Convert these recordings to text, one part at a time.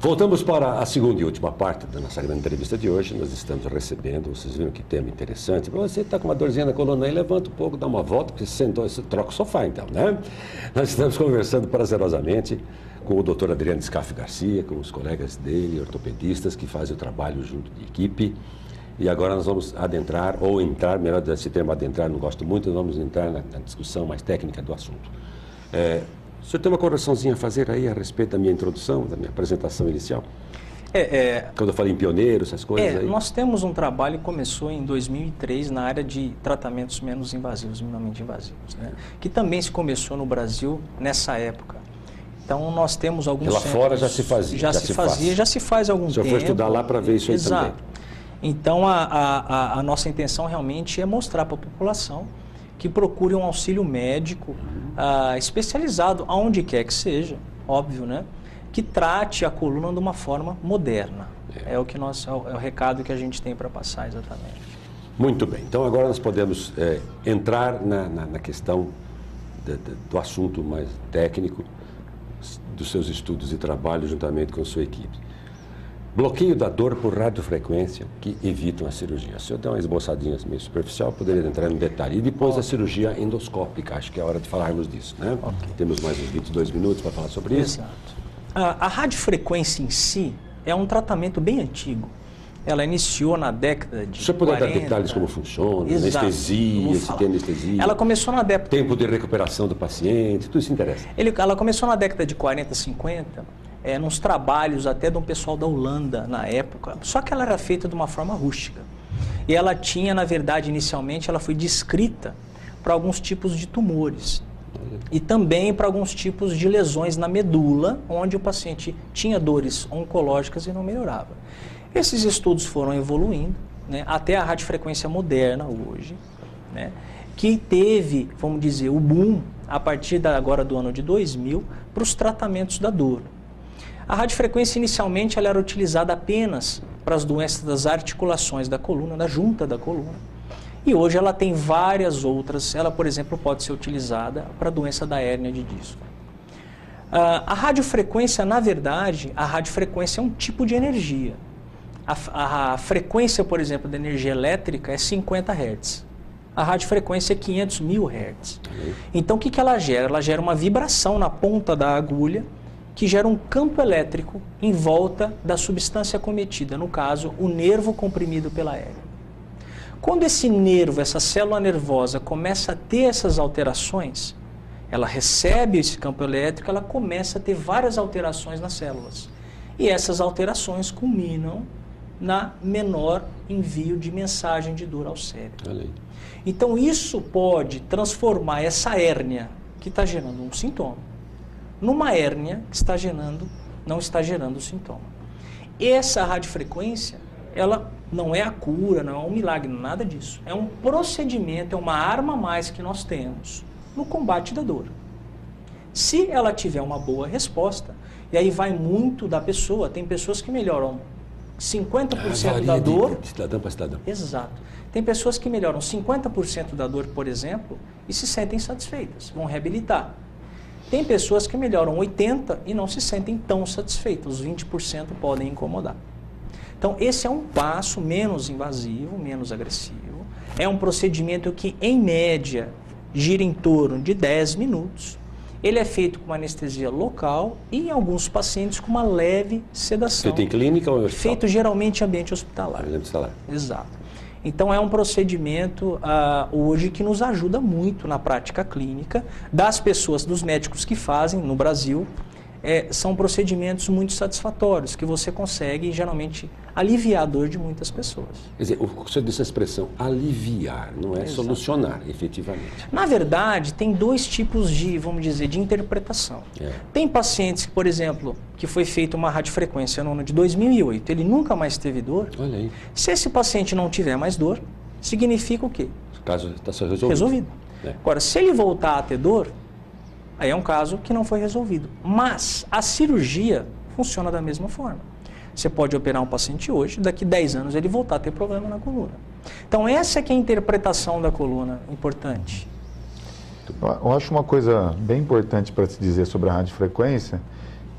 Voltamos para a segunda e última parte da nossa entrevista de hoje. Nós estamos recebendo, vocês viram que tema interessante. Você está com uma dorzinha na coluna aí, levanta um pouco, dá uma volta, porque você sentou, você troca o sofá então, né? Nós estamos conversando prazerosamente com o Dr. Adriano Scaff Garcia, com os colegas dele, ortopedistas, que fazem o trabalho junto de equipe. E agora nós vamos adentrar, ou entrar, melhor esse termo adentrar, não gosto muito, vamos entrar na discussão mais técnica do assunto. O senhor tem uma correçãozinha a fazer aí a respeito da minha introdução, da minha apresentação inicial? Quando eu falei em pioneiro, essas coisas aí? Nós temos um trabalho que começou em 2003 na área de tratamentos menos invasivos, minimamente invasivos, né? Que também se começou no Brasil nessa época. Então, nós temos alguns lá fora já se fazia. Já se faz há algum tempo. O senhor foi estudar lá para ver isso aí Exato. também. Então, a nossa intenção realmente é mostrar para a população que procure um auxílio médico especializado, aonde quer que seja, óbvio, né? Que trate a coluna de uma forma moderna. É o recado que a gente tem para passar exatamente. Muito bem. Então, agora nós podemos entrar na questão do assunto mais técnico, dos seus estudos e trabalho juntamente com a sua equipe. Bloqueio da dor por radiofrequência que evitam a cirurgia. Se eu der uma esboçadinha meio superficial, poderia entrar no detalhe. E depois a cirurgia endoscópica, acho que é hora de falarmos disso, né? Okay. Temos mais uns 22 minutos para falar sobre isso. Exato. A radiofrequência em si é um tratamento bem antigo. Ela iniciou na década de 40. Você pode dar detalhes como funciona, anestesia, se tem anestesia. Ela começou na década... Tempo de recuperação do paciente, tudo isso interessa. Ela começou na década de 40, 50... nos trabalhos até de um pessoal da Holanda na época, só que ela era feita de uma forma rústica. E ela tinha, na verdade, inicialmente, ela foi descrita para alguns tipos de tumores e também para alguns tipos de lesões na medula, onde o paciente tinha dores oncológicas e não melhorava. Esses estudos foram evoluindo, né, até a radiofrequência moderna hoje, né, que teve, vamos dizer, o boom a partir agora do ano de 2000 para os tratamentos da dor. A radiofrequência inicialmente ela era utilizada apenas para as doenças das articulações da coluna, da junta da coluna. E hoje ela tem várias outras. Ela, por exemplo, pode ser utilizada para a doença da hérnia de disco. A radiofrequência, na verdade, a radiofrequência é um tipo de energia. A frequência, por exemplo, da energia elétrica é 50 Hz. A radiofrequência é 500 mil Hz. Então, o que ela gera? Ela gera uma vibração na ponta da agulha, que gera um campo elétrico em volta da substância acometida, no caso, o nervo comprimido pela hérnia. Quando esse nervo, essa célula nervosa, começa a ter essas alterações, ela recebe esse campo elétrico, ela começa a ter várias alterações nas células. E essas alterações culminam na menor envio de mensagem de dor ao cérebro. Então, isso pode transformar essa hérnia, que está gerando um sintoma, numa hérnia que não está gerando o sintoma. Essa radiofrequência, ela não é a cura, não é um milagre, nada disso. É um procedimento, é uma arma a mais que nós temos no combate da dor. Se ela tiver uma boa resposta, e aí vai muito da pessoa, tem pessoas que melhoram 50% da dor... De cidadão para cidadão. Exato. Tem pessoas que melhoram 50% da dor, por exemplo, e se sentem satisfeitas, vão reabilitar. Tem pessoas que melhoram 80% e não se sentem tão satisfeitas, os 20% podem incomodar. Então, esse é um passo menos invasivo, menos agressivo. É um procedimento que, em média, gira em torno de 10 minutos. Ele é feito com uma anestesia local e, em alguns pacientes, com uma leve sedação. Feito em clínica ou em hospital? Feito geralmente em ambiente hospitalar. Ambiente hospitalar. Exato. Então, é um procedimento hoje que nos ajuda muito na prática clínica das pessoas, dos médicos que fazem no Brasil. São procedimentos muito satisfatórios, que você consegue, geralmente, aliviar a dor de muitas pessoas. Quer dizer, o senhor disse a expressão aliviar, não é solucionar, efetivamente. Na verdade, tem dois tipos de, vamos dizer, de interpretação. Tem pacientes, por exemplo, que foi feita uma radiofrequência no ano de 2008, ele nunca mais teve dor. Olha aí. Se esse paciente não tiver mais dor, significa o quê? O caso está resolvido. Resolvido. Agora, se ele voltar a ter dor, aí é um caso que não foi resolvido. Mas a cirurgia funciona da mesma forma. Você pode operar um paciente hoje, daqui 10 anos ele voltar a ter problema na coluna. Então essa é que é a interpretação da coluna importante. Eu acho uma coisa bem importante para se dizer sobre a radiofrequência,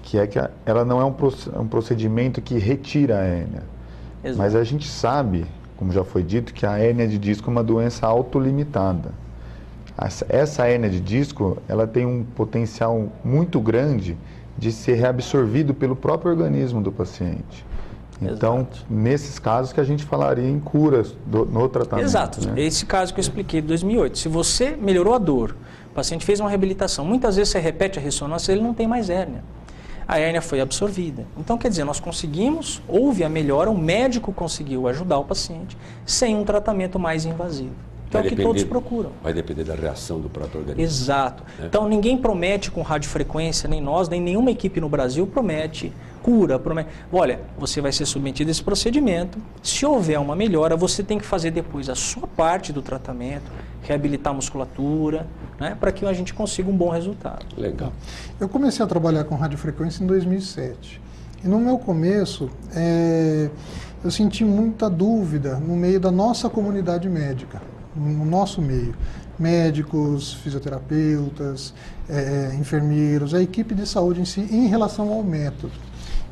que ela não é um procedimento que retira a hérnia. Exato. Mas a gente sabe, como já foi dito, que a hérnia de disco é uma doença autolimitada. Essa hérnia de disco, ela tem um potencial muito grande de ser reabsorvido pelo próprio organismo do paciente. Então, Exato. nesses casos que a gente falaria em curas no tratamento. Exato. Né? Esse caso que eu expliquei de 2008. Se você melhorou a dor, o paciente fez uma reabilitação, muitas vezes você repete a ressonância, ele não tem mais hérnia. A hérnia foi absorvida. Então, quer dizer, nós conseguimos, houve a melhora, o médico conseguiu ajudar o paciente sem um tratamento mais invasivo. Que é o que todos procuram. Vai depender da reação do próprio organismo. Exato. Então, ninguém promete com radiofrequência, nem nós, nem nenhuma equipe no Brasil promete cura. Olha, você vai ser submetido a esse procedimento. Se houver uma melhora, você tem que fazer depois a sua parte do tratamento, reabilitar a musculatura, né, para que a gente consiga um bom resultado. Legal. Eu comecei a trabalhar com radiofrequência em 2007. E no meu começo, eu senti muita dúvida no meio da nossa comunidade médica, no nosso meio. Médicos, fisioterapeutas, enfermeiros, a equipe de saúde em si, em relação ao método.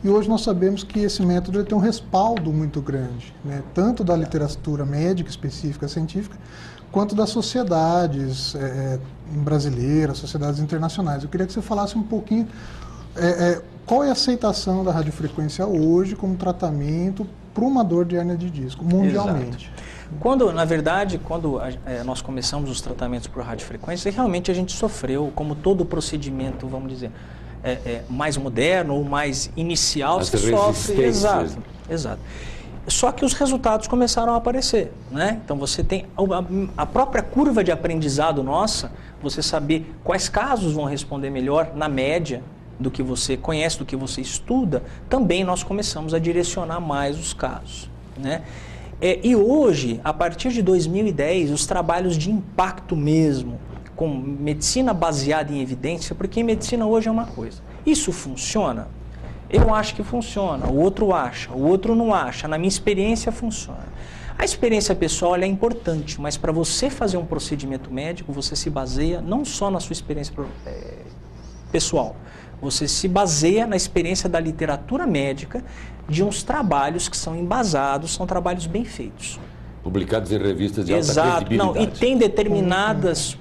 E hoje nós sabemos que esse método tem um respaldo muito grande, né? Tanto da literatura médica específica, científica, quanto das sociedades brasileiras, sociedades internacionais. Eu queria que você falasse um pouquinho qual é a aceitação da radiofrequência hoje como tratamento para uma dor de hérnia de disco, mundialmente. Exato. Na verdade, quando nós começamos os tratamentos por radiofrequência, realmente a gente sofreu, como todo procedimento, vamos dizer, mais moderno ou mais inicial, você sofre. Exato, exato. Só que os resultados começaram a aparecer, né? Então você tem a própria curva de aprendizado nossa, você saber quais casos vão responder melhor na média do que você conhece, do que você estuda, também nós começamos a direcionar mais os casos, né? E hoje, a partir de 2010, os trabalhos de impacto mesmo, com medicina baseada em evidência, porque medicina hoje é uma coisa. Isso funciona? Eu acho que funciona, o outro acha, o outro não acha. Na minha experiência, funciona. A experiência pessoal é importante, mas para você fazer um procedimento médico, você se baseia não só na sua experiência pessoal, você se baseia na experiência da literatura médica, de uns trabalhos que são embasados, são trabalhos bem feitos. Publicados em revistas de alta Exato. credibilidade. Não, e tem determinados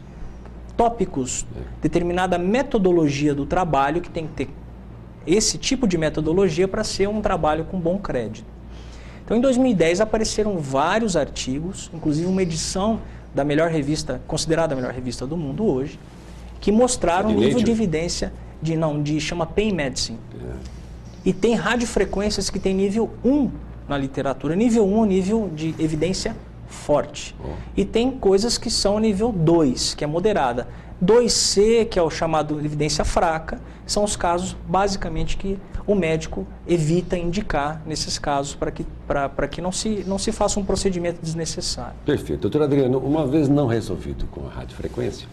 tópicos, determinada metodologia do trabalho que tem que ter esse tipo de metodologia para ser um trabalho com bom crédito. Então, em 2010, apareceram vários artigos, inclusive uma edição da melhor revista, considerada a melhor revista do mundo hoje, que mostraram um nível de evidência chama Pain Medicine. E tem radiofrequências que tem nível 1 na literatura. Nível 1 é um nível de evidência forte. E tem coisas que são nível 2, que é moderada. 2C, que é o chamado evidência fraca, são os casos, basicamente, que o médico evita indicar nesses casos para que não se faça um procedimento desnecessário. Perfeito. Doutor Adriano, uma vez não resolvido com a radiofrequência,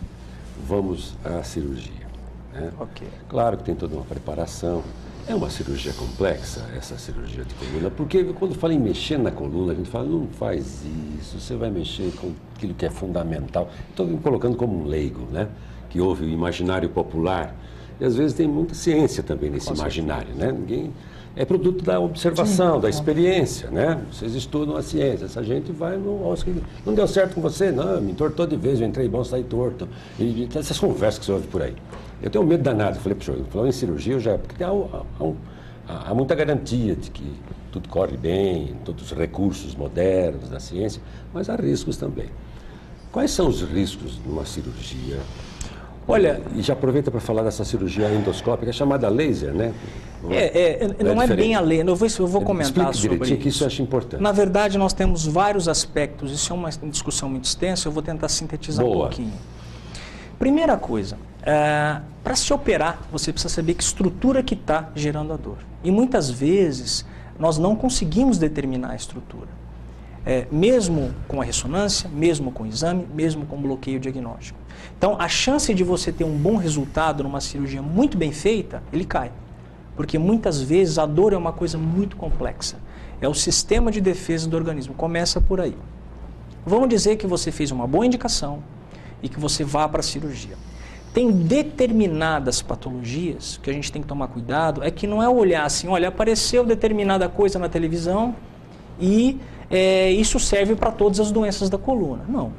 vamos à cirurgia. Né? Ok. Claro que tem toda uma preparação. É uma cirurgia complexa, essa cirurgia de coluna, porque quando fala em mexer na coluna, a gente fala, não faz isso, você vai mexer com aquilo que é fundamental. Estou me colocando como um leigo, né? Que ouve o imaginário popular. E às vezes tem muita ciência também nesse imaginário, né? Ninguém... É produto da observação, da experiência, né? Vocês estudam a ciência, essa gente vai no... Não deu certo com você? Não, me entortou de vez, eu entrei bom, saí torto. E essas conversas que você ouve por aí. Eu tenho medo danado, falei para o senhor, falando em cirurgia, porque há muita garantia de que tudo corre bem, todos os recursos modernos da ciência, mas há riscos também. Quais são os riscos numa cirurgia? Olha, e já aproveita para falar dessa cirurgia endoscópica, chamada laser, né? Não é bem a laser, eu vou comentar sobre isso. Que isso eu acho importante. Na verdade, nós temos vários aspectos, isso é uma discussão muito extensa, eu vou tentar sintetizar um pouquinho. Primeira coisa, para se operar, você precisa saber que estrutura que está gerando a dor. E muitas vezes, nós não conseguimos determinar a estrutura. Mesmo com a ressonância, mesmo com o exame, mesmo com o bloqueio diagnóstico. Então, a chance de você ter um bom resultado numa cirurgia muito bem feita, ele cai. Porque muitas vezes a dor é uma coisa muito complexa. É o sistema de defesa do organismo, começa por aí. Vamos dizer que você fez uma boa indicação e que você vá para a cirurgia. tem determinadas patologias que a gente tem que tomar cuidado, é que não é olhar assim, olha, apareceu determinada coisa na televisão e isso serve para todas as doenças da coluna. Não.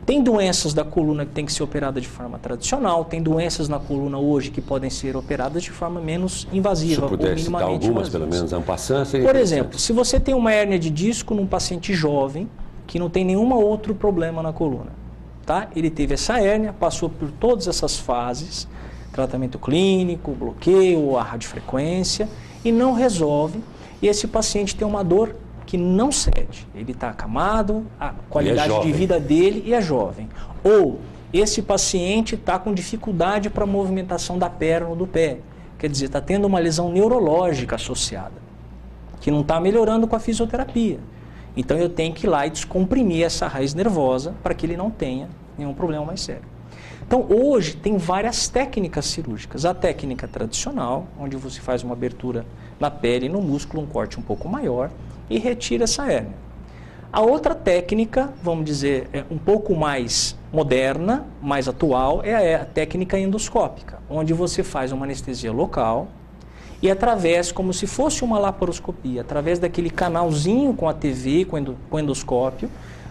Tem doenças da coluna que tem que ser operada de forma tradicional, tem doenças na coluna hoje que podem ser operadas de forma menos invasiva. Se puder citar algumas, pelo menos, en passant, seria Por exemplo, se você tem uma hérnia de disco num paciente jovem que não tem nenhum outro problema na coluna, tá? Ele teve essa hérnia, passou por todas essas fases, tratamento clínico, bloqueio, a radiofrequência, e não resolve, e esse paciente tem uma dor que não cede. Ele está acamado, a qualidade de vida dele e é jovem. Ou esse paciente está com dificuldade para a movimentação da perna ou do pé. Quer dizer, está tendo uma lesão neurológica associada, que não está melhorando com a fisioterapia. Então eu tenho que ir lá e descomprimir essa raiz nervosa para que ele não tenha nenhum problema mais sério. Então hoje tem várias técnicas cirúrgicas. A técnica tradicional, onde você faz uma abertura na pele e no músculo, um corte um pouco maior, e retira essa hérnia. A outra técnica, vamos dizer, um pouco mais moderna, mais atual, é a técnica endoscópica, onde você faz uma anestesia local e através, como se fosse uma laparoscopia, através daquele canalzinho com a TV, com o endoscópio,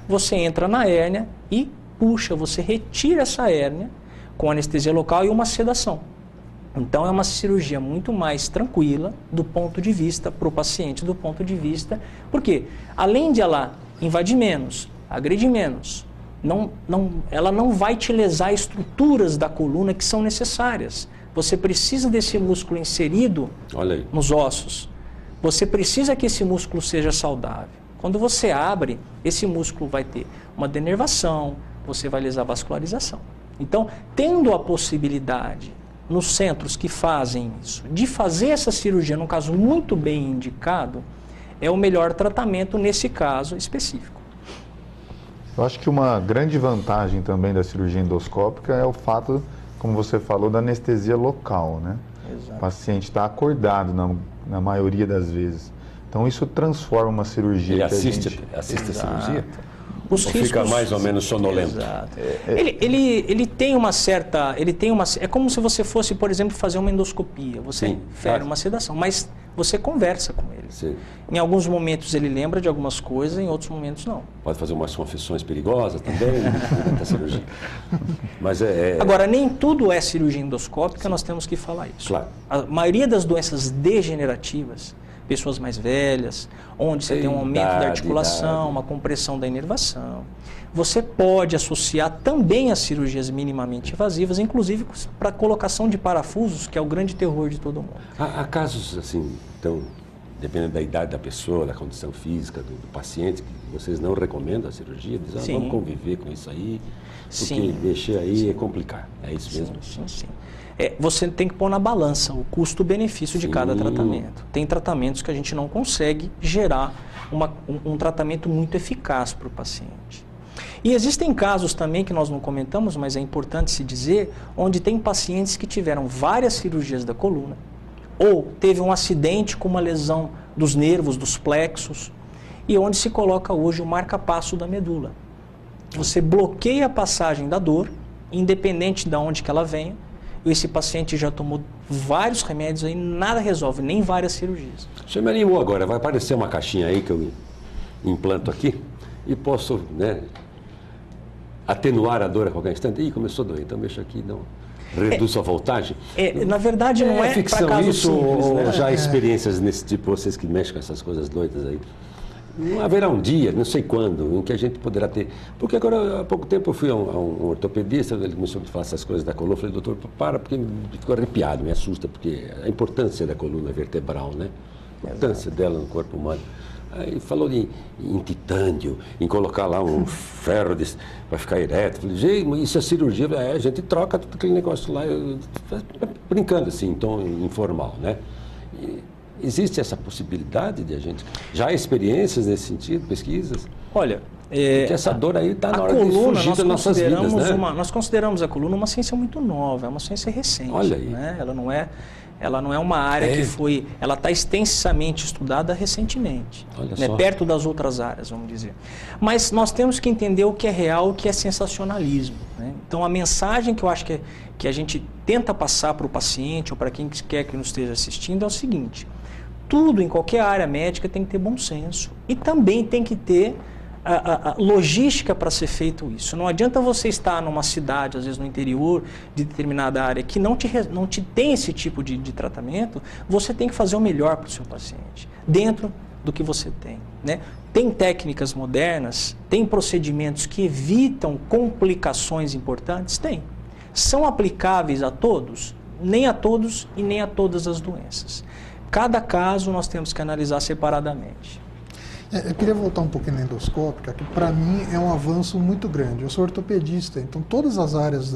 você entra na hérnia e puxa, você retira essa hérnia com anestesia local e uma sedação. Então é uma cirurgia muito mais tranquila do ponto de vista para o paciente, do ponto de vista, porque além de ela invadir menos, agredir menos, ela não vai te lesar estruturas da coluna que são necessárias. Você precisa desse músculo inserido nos ossos. Você precisa que esse músculo seja saudável. Quando você abre, esse músculo vai ter uma denervação, você vai lesar a vascularização. Então, tendo a possibilidade nos centros que fazem isso, de fazer essa cirurgia, num caso muito bem indicado, é o melhor tratamento nesse caso específico. Eu acho que uma grande vantagem também da cirurgia endoscópica é o fato, como você falou, da anestesia local, né? Exato. O paciente está acordado na maioria das vezes. Então isso transforma uma cirurgia. Ele assiste a cirurgia? Os riscos, fica mais ou menos sonolento. Exato. Ele tem uma certa... é como se você fosse, por exemplo, fazer uma endoscopia. Você fere uma sedação, mas você conversa com ele. Sim. Em alguns momentos ele lembra de algumas coisas, em outros momentos não. Pode fazer umas confissões perigosas também da cirurgia. Mas Agora, nem tudo é cirurgia endoscópica, nós temos que falar isso. Claro. A maioria das doenças degenerativas, pessoas mais velhas, onde você tem um aumento da articulação, uma compressão da inervação. Você pode associar também as cirurgias minimamente invasivas, inclusive para colocação de parafusos, que é o grande terror de todo mundo. Há casos, assim, então, dependendo da idade da pessoa, da condição física do paciente, que vocês não recomendam a cirurgia, dizem, vamos conviver com isso aí, porque mexer aí é complicado. É isso mesmo? Sim. Você tem que pôr na balança o custo-benefício de cada tratamento. Tem tratamentos que a gente não consegue gerar um tratamento muito eficaz para o paciente. E existem casos também que nós não comentamos, mas é importante se dizer, onde tem pacientes que tiveram várias cirurgias da coluna, ou teve um acidente com uma lesão dos nervos, dos plexos, e onde se coloca hoje o marca-passo da medula. Você bloqueia a passagem da dor, independente de onde que ela venha. Esse paciente já tomou vários remédios aí, nada resolve, nem várias cirurgias. Você me animou agora, vai aparecer uma caixinha aí que eu implanto aqui e posso, atenuar a dor a qualquer instante. Ih, começou a doer, então mexo aqui, não. Reduz a voltagem. Na verdade não é ficção caso isso simples, ou já há experiências desse tipo, vocês que mexem com essas coisas doidas aí? Não haverá um dia, não sei quando, em que a gente poderá ter... Porque agora, há pouco tempo, eu fui a um ortopedista, ele começou a falar essas coisas da coluna, eu falei, doutor, para, porque ficou arrepiado, me assusta, porque a importância da coluna vertebral, né? A importância dela no corpo humano. Aí falou em titânio, em colocar lá um ferro para ficar ereto. Falei, gente, isso é cirurgia? A gente troca tudo aquele negócio lá, brincando assim, em tom informal, né? Existe essa possibilidade de a gente... Já há experiências nesse sentido, pesquisas? Olha... Porque essa dor aí está na hora de fugir das nossas vidas, né? Nós consideramos a coluna uma ciência muito nova, é uma ciência recente. Olha aí. Né? Ela não é... Ela não é uma área que foi... Ela está extensamente estudada recentemente, Olha né, só. perto das outras áreas, vamos dizer. Mas nós temos que entender o que é real, o que é sensacionalismo, né? Então, a mensagem que eu acho que a gente tenta passar para o paciente ou para quem quer que nos esteja assistindo é o seguinte: tudo em qualquer área médica tem que ter bom senso e também tem que ter a logística para ser feito isso. Não adianta você estar numa cidade, às vezes no interior de determinada área, que não te tem esse tipo de tratamento. Você tem que fazer o melhor para o seu paciente, dentro do que você tem, né? Tem técnicas modernas, tem procedimentos que evitam complicações importantes? Tem. São aplicáveis a todos? Nem a todos e nem a todas as doenças. Cada caso nós temos que analisar separadamente. Eu queria voltar um pouquinho na endoscópica, que para mim é um avanço muito grande. Eu sou ortopedista, então todas as áreas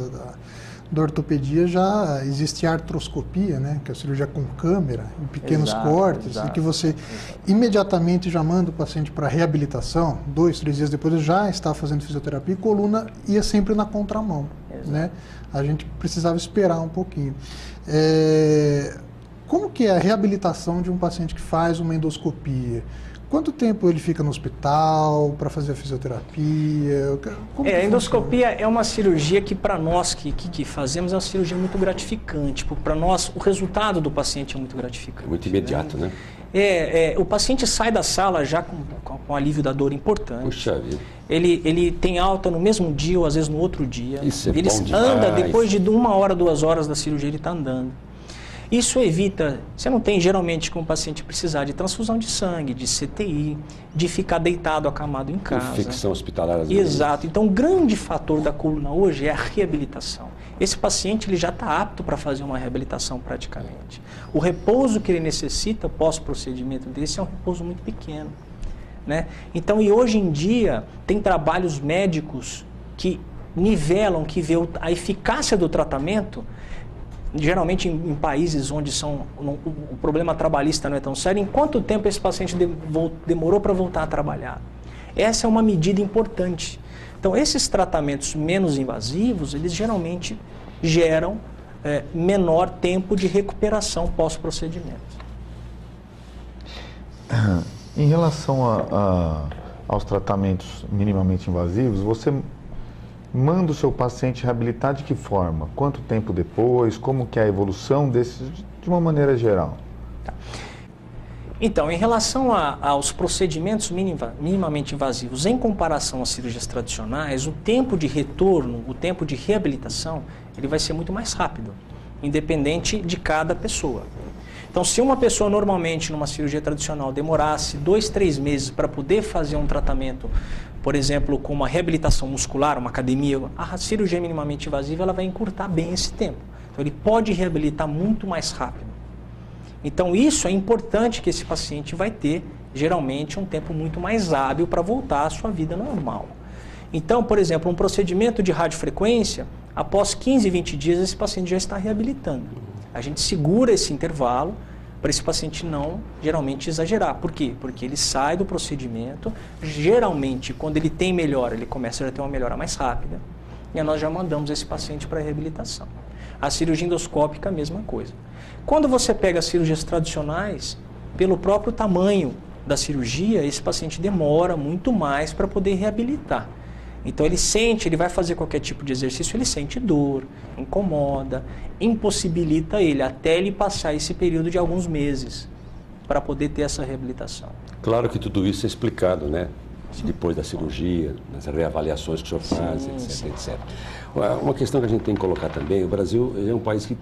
da ortopedia já existe a artroscopia, né, que é a cirurgia com câmera, em pequenos cortes, e que você imediatamente já manda o paciente para reabilitação, 2, 3 dias depois ele já está fazendo fisioterapia, e coluna ia sempre na contramão, né? A gente precisava esperar um pouquinho. Como que é a reabilitação de um paciente que faz uma endoscopia? Quanto tempo ele fica no hospital para fazer a fisioterapia? A endoscopia é uma cirurgia que, para nós que fazemos, é uma cirurgia muito gratificante. Para nós, o resultado do paciente é muito gratificante. Muito imediato, né? O paciente sai da sala já com alívio da dor importante. Puxa vida. Ele tem alta no mesmo dia ou às vezes no outro dia. Isso é ele bom demais. anda, depois de 1 hora, 2 horas da cirurgia, ele está andando. Isso evita, você não tem geralmente como o paciente precisar de transfusão de sangue, de CTI, de ficar deitado, acamado em casa. Infecção hospitalar às vezes. Exato. Então, o grande fator da coluna hoje é a reabilitação. Esse paciente ele já está apto para fazer uma reabilitação praticamente. O repouso que ele necessita pós-procedimento desse é um repouso muito pequeno, né? Então, e hoje em dia, tem trabalhos médicos que nivelam, que vê a eficácia do tratamento. Geralmente em países onde o problema trabalhista não é tão sério, em quanto tempo esse paciente demorou para voltar a trabalhar. Essa é uma medida importante. Então, esses tratamentos menos invasivos, eles geralmente geram menor tempo de recuperação pós-procedimento. Em relação aos tratamentos minimamente invasivos, você manda o seu paciente reabilitar de que forma? Quanto tempo depois? Como que é a evolução desses, de uma maneira geral? Tá. Então, em relação aos procedimentos minimamente invasivos, em comparação às cirurgias tradicionais, o tempo de retorno, o tempo de reabilitação, ele vai ser muito mais rápido, independente de cada pessoa. Então, se uma pessoa normalmente numa cirurgia tradicional demorasse 2, 3 meses para poder fazer um tratamento, por exemplo, com uma reabilitação muscular, uma academia, a cirurgia minimamente invasiva ela vai encurtar bem esse tempo. Então, ele pode reabilitar muito mais rápido. Então, isso é importante que esse paciente vai ter, geralmente, um tempo muito mais hábil para voltar à sua vida normal. Então, por exemplo, um procedimento de radiofrequência, após 15, 20 dias, esse paciente já está reabilitando. A gente segura esse intervalo para esse paciente não, geralmente, exagerar. Por quê? Porque ele sai do procedimento, geralmente, quando ele tem melhora, ele começa a ter uma melhora mais rápida, e aí nós já mandamos esse paciente para a reabilitação. A cirurgia endoscópica, a mesma coisa. Quando você pega as cirurgias tradicionais, pelo próprio tamanho da cirurgia, esse paciente demora muito mais para poder reabilitar. Então ele vai fazer qualquer tipo de exercício, ele sente dor, incomoda, impossibilita ele até ele passar esse período de alguns meses para poder ter essa reabilitação. Claro que tudo isso é explicado, né? Depois da cirurgia, nas reavaliações que o senhor faz, etc, etc. Uma questão que a gente tem que colocar também, o Brasil é um país que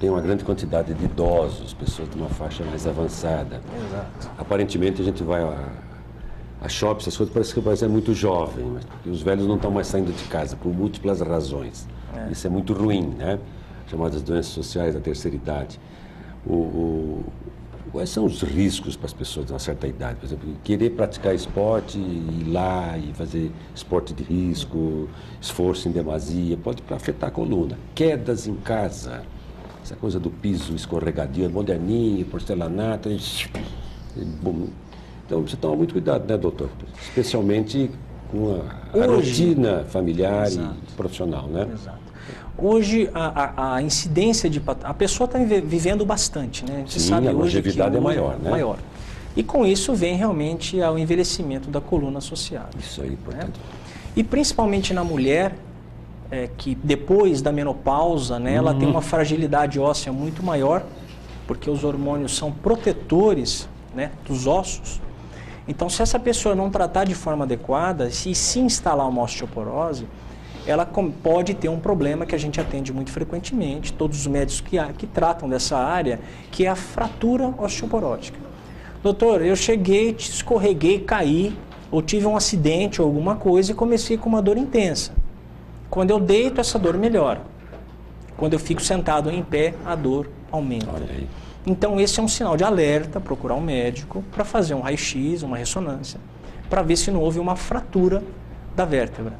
tem uma grande quantidade de idosos, pessoas de uma faixa mais avançada. Exato. Aparentemente a gente vai a shopping, essas coisas, parece que o Brasil é muito jovem, mas porque os velhos não estão mais saindo de casa por múltiplas razões. Isso é muito ruim, né? Chamadas doenças sociais da terceira idade. Quais são os riscos para as pessoas de uma certa idade? Por exemplo, querer praticar esporte, ir lá e fazer esporte de risco, esforço em demasia, pode afetar a coluna. Quedas em casa, essa coisa do piso escorregadio, moderninho, porcelanato. Então precisa tomar muito cuidado, né, doutor? Especialmente com a rotina familiar Exato. e profissional, né? Exato. Hoje, a incidência de... A pessoa está vivendo bastante, né? A gente Sim, sabe a hoje longevidade que é maior, né? Maior. E com isso vem realmente o envelhecimento da coluna associada. Isso aí, portanto. E principalmente na mulher, que depois da menopausa, né, ela tem uma fragilidade óssea muito maior, porque os hormônios são protetores, né, dos ossos. Então, se essa pessoa não tratar de forma adequada, se instalar uma osteoporose, ela pode ter um problema que a gente atende muito frequentemente, todos os médicos que tratam dessa área, que é a fratura osteoporótica. Doutor, eu cheguei, escorreguei, caí, ou tive um acidente ou alguma coisa e comecei com uma dor intensa. Quando eu deito, essa dor melhora. Quando eu fico sentado em pé, a dor aumenta. Olha aí. Então, esse é um sinal de alerta, procurar um médico para fazer um raio-x, uma ressonância, para ver se não houve uma fratura da vértebra.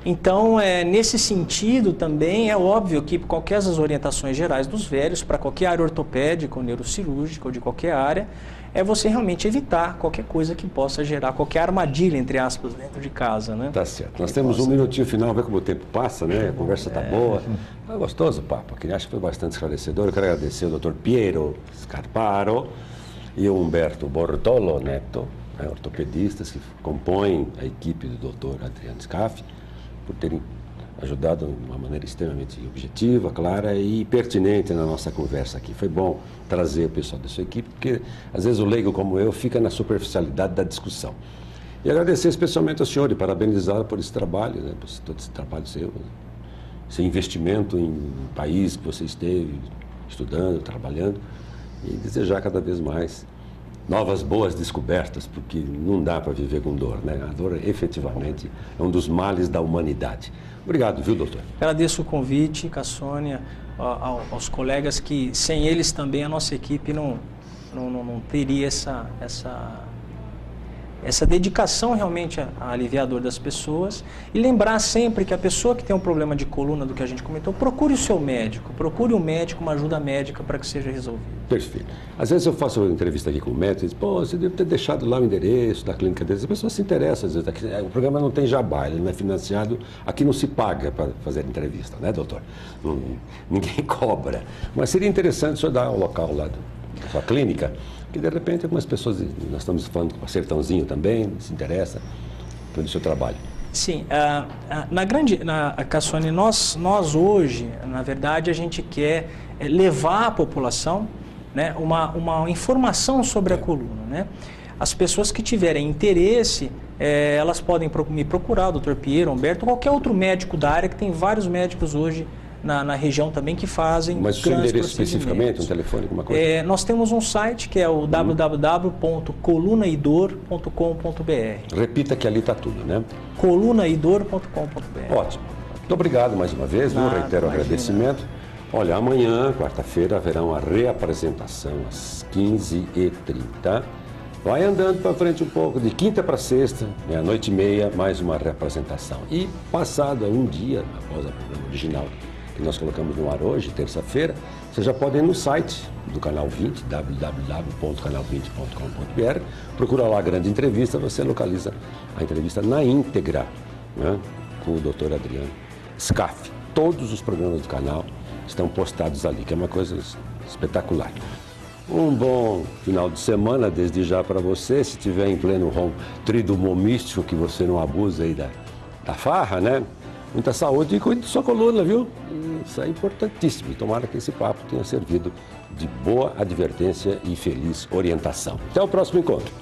Então, nesse sentido também é óbvio que qualquer das orientações gerais dos velhos, para qualquer área ortopédica ou neurocirúrgica ou de qualquer área, é você realmente evitar qualquer coisa que possa gerar qualquer armadilha, entre aspas, dentro de casa, né? Tá certo. Nós temos um minutinho final, vê como o tempo passa, né? A conversa tá boa. Tá gostoso o papo aqui, acho que foi bastante esclarecedor. Eu quero agradecer o Dr. Piero Scarparo e o Humberto Bortolo Neto, né, ortopedistas que compõem a equipe do Dr. Adriano Scaff, por terem ajudado de uma maneira extremamente objetiva, clara e pertinente na nossa conversa aqui. Foi bom trazer o pessoal da sua equipe, porque às vezes o leigo como eu fica na superficialidade da discussão. E agradecer especialmente ao senhor e parabenizá-lo por esse trabalho, né, por todo esse trabalho seu, né, esse investimento em um país que você esteve estudando, trabalhando, e desejar cada vez mais novas boas descobertas, porque não dá para viver com dor, né? A dor efetivamente é um dos males da humanidade. Obrigado, viu, doutor? Agradeço o convite, Cassônia, aos colegas que, sem eles também, a nossa equipe não teria essa dedicação realmente a aliviar a dor das pessoas. E lembrar sempre que a pessoa que tem um problema de coluna, do que a gente comentou, procure o seu médico, procure um médico, uma ajuda médica para que seja resolvido. Perfeito. Às vezes eu faço uma entrevista aqui com o médico e diz, pô, você deve ter deixado lá o endereço da clínica deles. A pessoa se interessa, às vezes, o programa não tem jabá, ele não é financiado, aqui não se paga para fazer entrevista, né, doutor? Ninguém cobra. Mas seria interessante o senhor dar o local lá da sua clínica, que de repente algumas pessoas, nós estamos falando com o Sertãozinho também, se interessa pelo seu trabalho. Sim, Cassone, nós hoje, na verdade, a gente quer levar à população, né, uma informação sobre a coluna, né? As pessoas que tiverem interesse, elas podem me procurar, o Dr. Piero, Humberto, qualquer outro médico da área, que tem vários médicos hoje na região também que fazem. Mas o seu endereço especificamente, um telefone, alguma coisa? Nós temos um site que é o www.colunaidor.com.br. Repita que ali está tudo, né? colunaidor.com.br. Ótimo. Muito obrigado mais uma vez, viu? Reitero o agradecimento. Olha, amanhã, quarta-feira, haverá uma reapresentação às 15h30. Vai andando para frente um pouco, de quinta para sexta, meia-noite e meia, mais uma reapresentação. E passado um dia após o programa original que nós colocamos no ar hoje, terça-feira, você já pode ir no site do Canal 20, www.canal20.com.br, procura lá a grande entrevista, você localiza a entrevista na íntegra, né, com o Dr. Adriano Scaff. Todos os programas do canal estão postados ali, que é uma coisa espetacular. Um bom final de semana desde já para você, se estiver em pleno tríduo místico, que você não abuse aí da farra, né? Muita saúde e cuide da sua coluna, viu? Isso é importantíssimo. E tomara que esse papo tenha servido de boa advertência e feliz orientação. Até o próximo encontro.